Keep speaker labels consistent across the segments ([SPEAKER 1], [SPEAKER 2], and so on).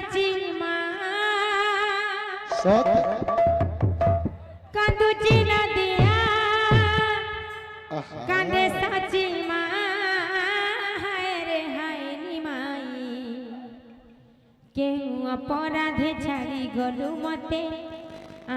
[SPEAKER 1] সাচি মা
[SPEAKER 2] সত
[SPEAKER 1] কান্দুচি না দিয়া কান্দে সাচি মা হায় রে হায় নিমাই কেউ অপরাধে ছাড়ি গলু মতে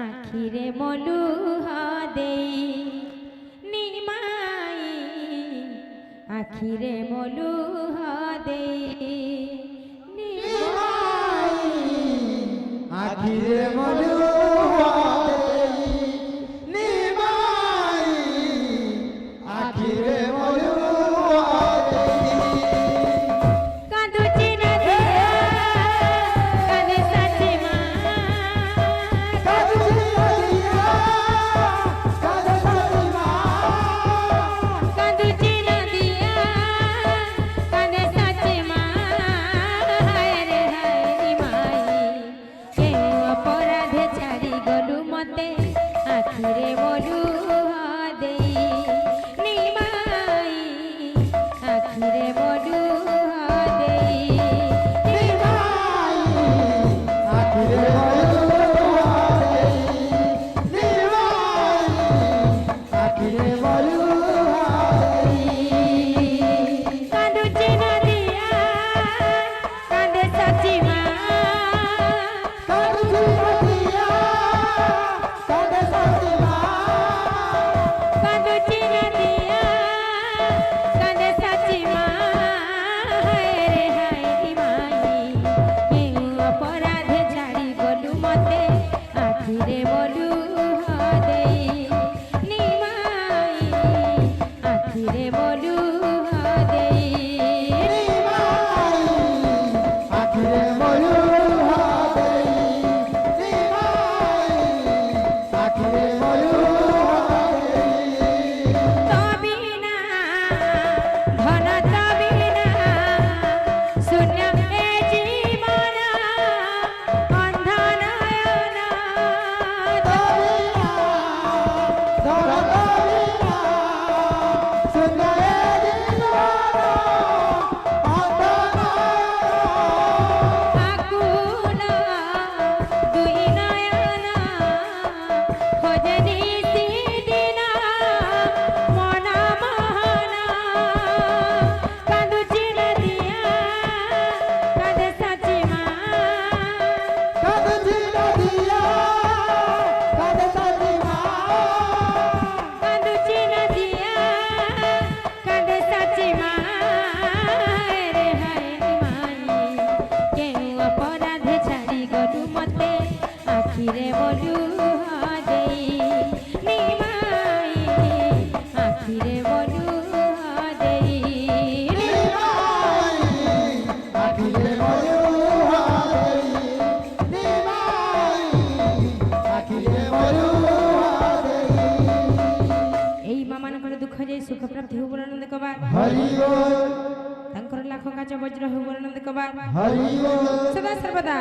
[SPEAKER 1] আখিরে মলু দেই নিমাই আখিরে মলু দেই নিমাই
[SPEAKER 2] আখিরে মলু নিমাই আখিরে মলু
[SPEAKER 1] কাঁদুচি না দিয়া কাঁদে সাচি মা
[SPEAKER 2] কাঁদুচি না দিয়া কাঁদে সাচি মা
[SPEAKER 1] কাঁদুচি না দিয়া কাঁদে সাচি মা হায় রে হায় নিমাই কেউ অপরাধে ছাড়ি গলু মতে আখিরে মলু দেই নিমাই আখিরে মলু দেই
[SPEAKER 2] নিমাই আখিরে মলু নিমাই আখিরে মলু
[SPEAKER 1] কাঁদুচি না দিয়া কাঁদে সাচি মা
[SPEAKER 2] কাঁদুচি না দিয়া কাঁদে সাচি মা
[SPEAKER 1] কাঁদুচি না দিয়া কাঁদে সাচি মা হায় রে হায় নিমাই কেউ অপরাধে ছাড়ি গলু মতে আখিরে মলু দেই নিমাই আখিরে মলু দেই
[SPEAKER 2] নিমাই আখিরে মলু নিমাই আখিরে মলু
[SPEAKER 1] তবিনা ধন তবিনা শূন্য এ জীবন অন্ধ নয়ন
[SPEAKER 2] তবিনা ধরতবিনা সুন্দরে জীবন অন্তর
[SPEAKER 1] আকুল দুই নয়ন খোঁজে নিশিদিন মন মোহন কাঁদুচি না দিয়া কাঁদে সাচি মা
[SPEAKER 2] কাঁদুচি না দিয়া কাঁদে সাচি মা
[SPEAKER 1] কাঁদুচি না দিয়া কাঁদে সাচি মা হায় রে হায় নিমাই কেউ অপরাধে ছাড়ি গলু মতে আখিরে মলু দেই নিমাই আখিরে মলু দেই
[SPEAKER 2] নিমাই আখিরে মলু নিমাই আখিরে মলু
[SPEAKER 1] এই ମାମାନଙ୍କର ଦୁଃଖ ଯାଇ ସୁଖ ପ୍ରାପ୍ତି ହଉ ବୋଲି ଆନନ୍ଦ କବା
[SPEAKER 2] ହରି ବୋଲ
[SPEAKER 1] ତାଙ୍କର ଲାଖ କାଚ ବଜ୍ର ହଉ ବୋଲି ଆନନ୍ଦ କବା
[SPEAKER 2] ହରି ବୋଲ
[SPEAKER 1] ସଦା ସର୍ବଦା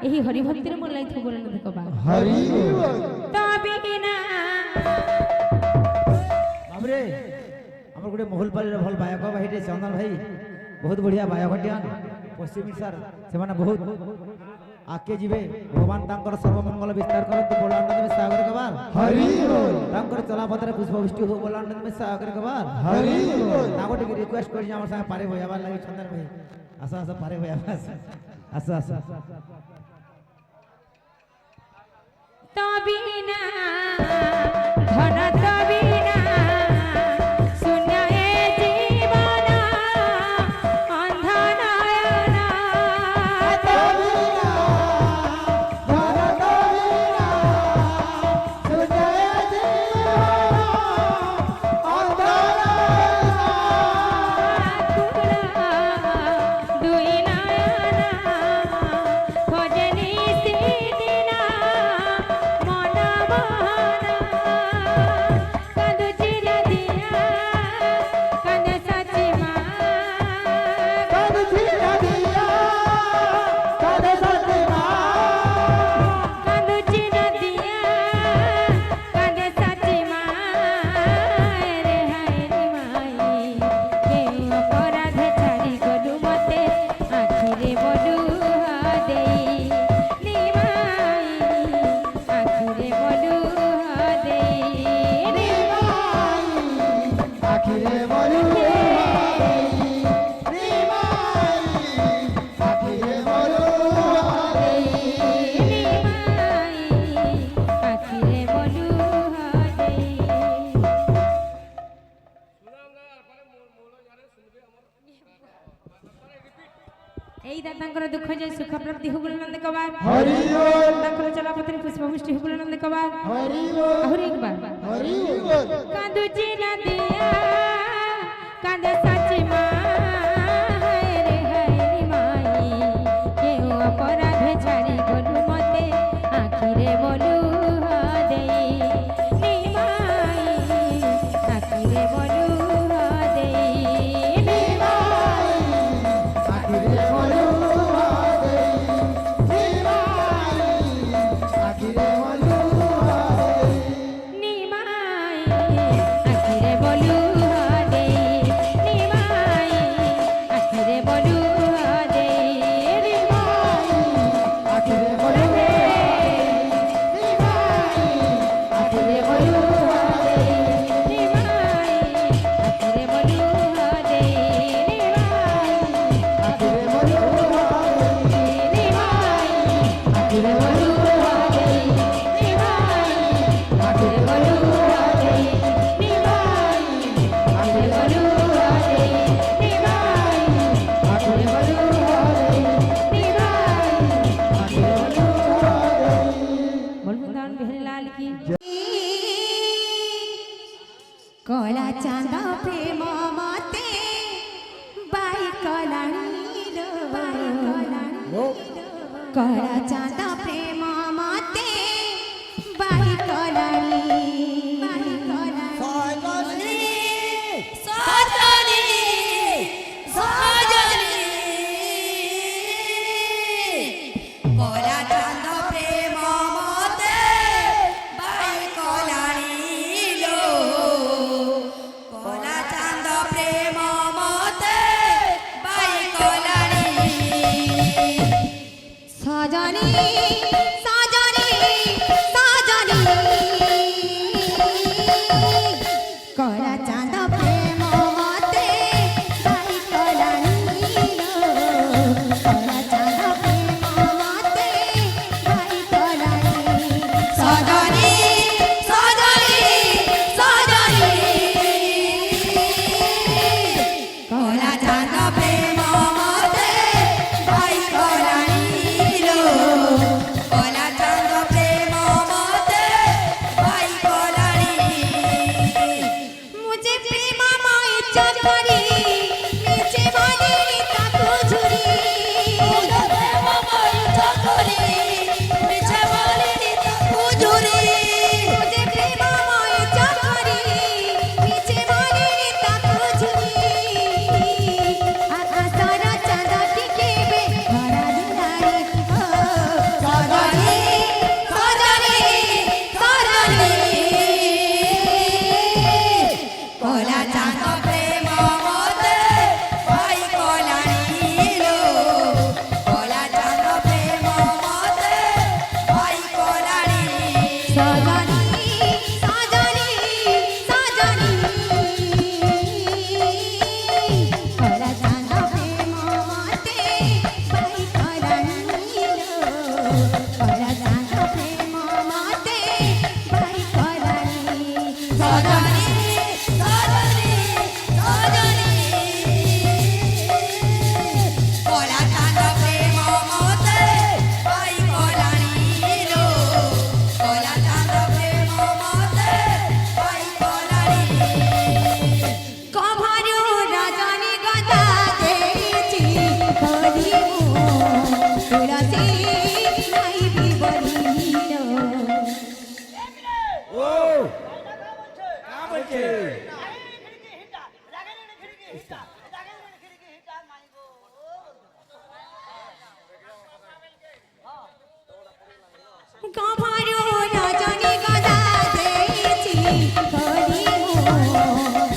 [SPEAKER 1] ଏହି ହରି ଭକ୍ତିରେ ମନ ଲାଗିଥିବ ବୋଲି ଆନନ୍ଦ କବା
[SPEAKER 2] ହରି ବୋଲ
[SPEAKER 1] ତବିନା
[SPEAKER 3] बाबरे हमर गुटे मोहलपाली भल गायक भाईटे चंदन भाई बहुत बढ़िया गायकटियान पश्चिम ओडिशार से माने बहुत आके जीवे भगवान तांकर सर्वमंगल विस्तार करत बोलानंद में सागर कबार
[SPEAKER 2] हरि बोल
[SPEAKER 3] तांकर चलापथरे पुष्पवृष्टि हो बोलानंद में सागर कबार
[SPEAKER 2] हरि बोल
[SPEAKER 3] नागोटे की रिक्वेस्ट करी हमर संग पारे होयाबार लागि चंदन भाई आसा आसा पारे होयाबार आसा आसा
[SPEAKER 1] তবিনা ধন তবিনা শূন্য এ জীবন অন্ধ নয়ন
[SPEAKER 2] তবিনা ধরতবিনা সুন্দরে জীবন অন্তর
[SPEAKER 1] আকুল দুই নয়ন খোঁজে নিশিদিন মন মোহন ତାଙ୍କର ଦୁଃଖ ଯାଇ ସୁଖ ପ୍ରାପ୍ତି ହଉ ବୋଲି ନନ୍ଦ କବାର
[SPEAKER 2] হরি বল
[SPEAKER 1] ତାଙ୍କର ଚଲାପଥରେ ପୁଷ୍ପବୃଷ୍ଟି ହଉ ବୋଲି ନନ୍ଦ କବାର
[SPEAKER 2] হরি বল
[SPEAKER 1] ଆହୁରି ଏକ ବାର
[SPEAKER 2] হরি বল
[SPEAKER 1] କାନ୍ଦୁଛି ନଦିଆ କାନ୍ଦେ ସାଚି ମା ହାୟ ରେ ମାଇ କେଉଁ ଅପରାଧ ଛାଡ଼ି ଗଲୁ ମତେ ଆଖିରେ ବଲୁ ଦେଇ ନିମାଇ ଆଖିରେ ବଲୁ ଦେଇ
[SPEAKER 2] আখিরে বলুয়া দেই নিমাই আখিরে বলুয়া দেই
[SPEAKER 1] নিমাই আখিরে বলু দে নিমাই আখিরে বলু দে নিমাই
[SPEAKER 2] আখিরে বলুয়া নিমাই আখিরে বলুয়া দেই
[SPEAKER 1] নিমাই আখিরে বলু দে নিমাই
[SPEAKER 2] আখিরে বলুয়া দেই
[SPEAKER 1] নিমাই
[SPEAKER 2] আখিরে বলুয়া দেই
[SPEAKER 1] নিমাই
[SPEAKER 2] আখিরে বলুয়া দেই
[SPEAKER 1] নিমাই আখিরে বলু দে নিমাই
[SPEAKER 2] আখিরে বলুয়া দেই
[SPEAKER 1] নিমাই
[SPEAKER 2] আখিরে বলুয়া দেই
[SPEAKER 1] बोल वृंदावन बिहारी लाल की
[SPEAKER 4] কলা চাঁদ প্রেম মতে বাই কলাণী কলা চাঁদ প্রেম মতে বাই কলাণী সজনী সজনী কলা চাঁদ প্রেম মতে বাই কলাণী লো কলা চাঁদ প্রেম মতে বাই কলাণী সজনী সজনী সজনী কলা চাঁদ প্রেম মতে বাই কলাণী লো কলা চাঁদ প্রেম মতে বাই কলাণী সজনী সজনী সজনী কলা চাঁদ প্রেম মতে বাই কলাণী লো কলা চাঁদ প্রেম মতে বাই কলাণী मुझे प्रेम माय चकरी नीचे मानेनी ताको झुरी मुझे प्रेम माय चकरी नीचे मानेनी ताको झुरी मुझे प्रेम माय चकरी नीचे मानेनी ताको झुरी आकाशर चांद टिकेबे भरा दिलारे सजनी सजनी सजनी কলা চাঁদ প্রেম মতে বাই কলাণী লো কলা চাঁদ প্রেম মতে বাই কলাণী সজনী সজনী সজনী কলা চাঁদ প্রেম মতে বাই কলাণী লো কলা চাঁদ প্রেম মতে বাই কলাণী সজনী সজনী সজনী কলা চাঁদ প্রেম মতে বাই কলাণী লো কলা চাঁদ প্রেম মতে বাই কলাণী কভারু রজনী গদা দেইছি করিমু তুলসী নাইবি বলিলো কভারু রজনী গদা দেইছি করিমু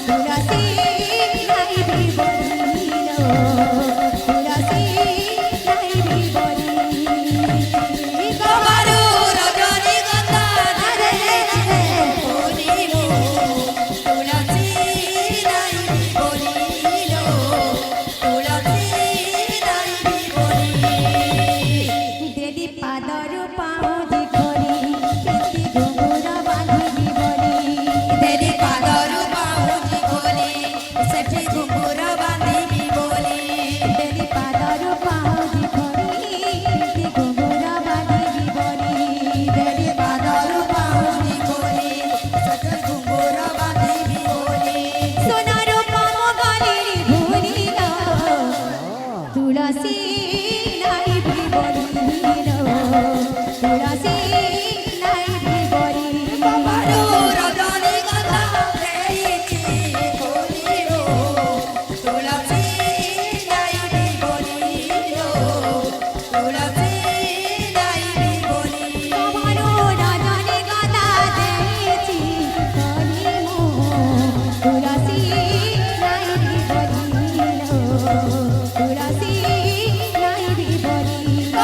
[SPEAKER 4] তুলসী নাইবি বলিলো তুলসী নাইবি বলি কভারু রজনী গদা দেইছি করিমু তুলসী নাইবি বলিলো তুলসী নাইবি বলি দেদি পাদর পাউজি খরি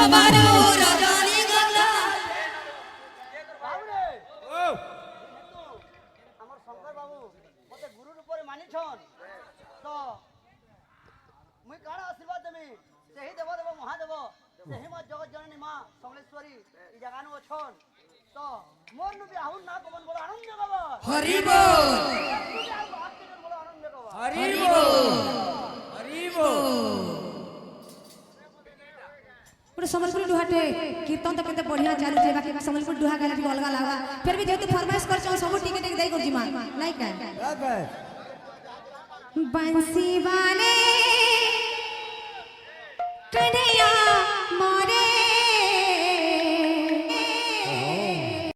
[SPEAKER 4] বাবারে ও রজনীগন্ধা
[SPEAKER 2] বাবুরে আমার শঙ্কর বাবু মতে গুরুর উপরে মানিছন তো মুই কাଣା আশীর্বাদ দেমি সেই দেব দেব মহাদেব সেই মা জগৎ জননী মা সমলেশ্বরী এই জায়গানু অছন তো মোর নু বিয়াহুন না কমন বড় আনন্দ খবর
[SPEAKER 4] হরি বল
[SPEAKER 2] বড় আনন্দ খবর
[SPEAKER 4] হরি বল হরি বল পুরো সম্বলপুর ডুহাटे कीर्तन तो केते बढ़िया चालू छे बाकी सम्बलपुर डुहा गाला ठीक अलगा लागा फिर भी जेते फरमाइश कर छ सब टिके टिके दई कर जिमा नहीं का बंसी वाले कने